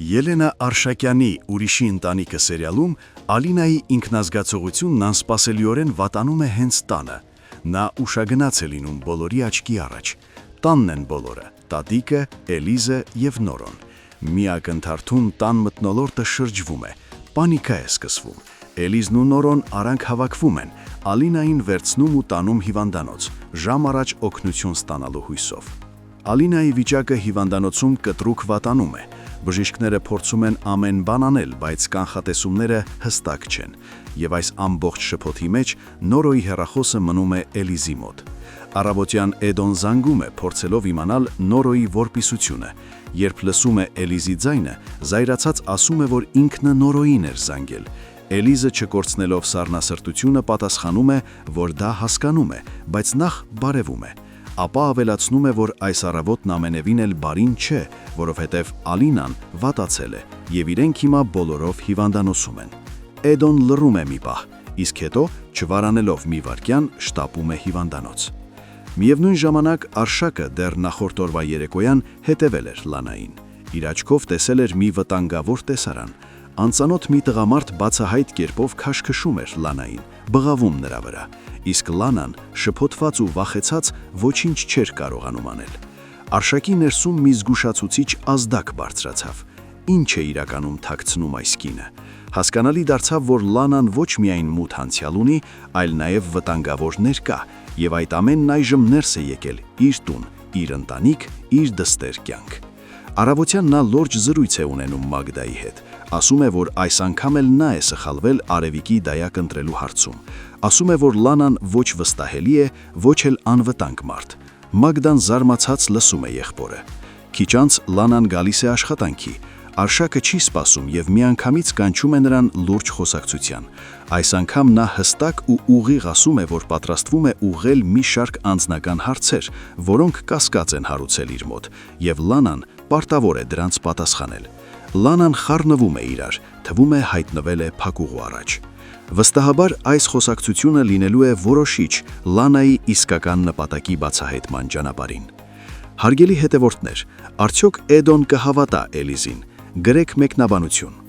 Ելենա Արշակյանի «Ուրիշի ընտանիքը» սերիալում Ալինայի ինքնազգացողությունն անսպասելիորեն վատանում է հենց տանը։ Նա ուշագնաց է լինում բոլորի աչքի առաջ։ Տանն են բոլորը՝ տատիկը, Էլիզը և Նորոն։ Մի ակնթարթում տան մթնոլորտը շրջվում է, պանիկա է սկսվում։ Էլիզն ու Նորոն արագ հավաքվում են, Ալինային վերցնում ու տանում հիվանդանոց, ժամ առաջ օգնություն ստանալու հույսով։ Ալինայի վիճակը հիվանդանոցում կտրուկ վատանում է։ Բժիշկները փորձում են ամեն բան անել, բայց կանխատեսումները հստակ չեն, եւ այս ամբողջ շփոթի մեջ Նորոյի հեռախոսը մնում է Էլիզի մոտ։ Առավոտյան Էդոն զանգում է, փորձելով իմանալ Նորոյի որպիսությունը։ Երբ լսում է Էլիզի ձայնը, զայրացած ասում է, որ ինքնը Նորոյին էր զանգել։ Էլիզը չկորցնելով սառնասրտությունը պատասխանում է, որ դա հասկանում է, բայց նախ բարևում է։ Ապա ավելացնում է, որ այս առավոտն ամենևին էլ բարին չէ, որովհետև Ալինան վատացել է, եւ իրենք հիմա բոլորով հիվանդանոցում են։ Էդոն լռում է մի պահ, իսկ հետո, չվարանելով մի վայրկյան, շտապում է հիվանդանոց։ Միևնույն ժամանակ Արշակը դեռ նախորդ օրվա երեկոյան հետևել էր Լանային։ Իր աչքով տեսել էր մի վտանգավոր տեսարան։ Անծանոթ մի տղամարդ բացահայտ կերպով քաշքշում էր Լանային, բղավում նրա վրա, իսկ Լանան շփոթված ու վախեցած ոչինչ չէր կարողանում անել։ Արշակի ներսում մի զգուշացուցիչ ազդակ բարձրացավ։ Ինչ է իրականում թաքցնում այս կինը։ Հասկանալի դարձավ, որ Լանան ոչ միայն մութ անցյալ ունի, այլ նաև վտանգավոր ներկա, եւ այդ ամենն այժմ ներս է եկել իր տուն, իր ընտանիք, իր դստեր կյանք։ Առավոտյան նա լուրջ զրույց է ունենում Մագդայի հետ։ Ասում է, որ այս անգամ էլ նա է սխալվել Արևիկի դայակ ընտրելու հարցում։ Ասում է, որ Լանան ոչ վստահելի է, ոչ էլ անվտանգ մարդ։ Մագդան զարմացած լսում է եղբորը։ Քիչ անց Լանան գալիս է աշխատանքի։ Արշակը չի սպասում եւ միանգամից կանչում է նրան լուրջ խոսակցության։ Այս անգամ նա հստակ ու ուղիղ ասում է, որ պատրաստվում է ուղղել մի շարք անձնական հարցեր, որոնք կասկած են հարուցել իր մոտ, եւ Լանան պարտավոր է դրանց պատասխանել։ Լանան խառնվում է իրար, թվում է հայտնվել է փակուղու առաջ։ Վստահաբար այս խոսակցությունը լինելու է որոշիչ Լանայի իսկական նպատակի բացահայտման ճանապարհին։ Հարգելի հետևորդներ, արդյոք Էդոն կհավատա Էլիզին։ Գրեք մեկնաբանություն։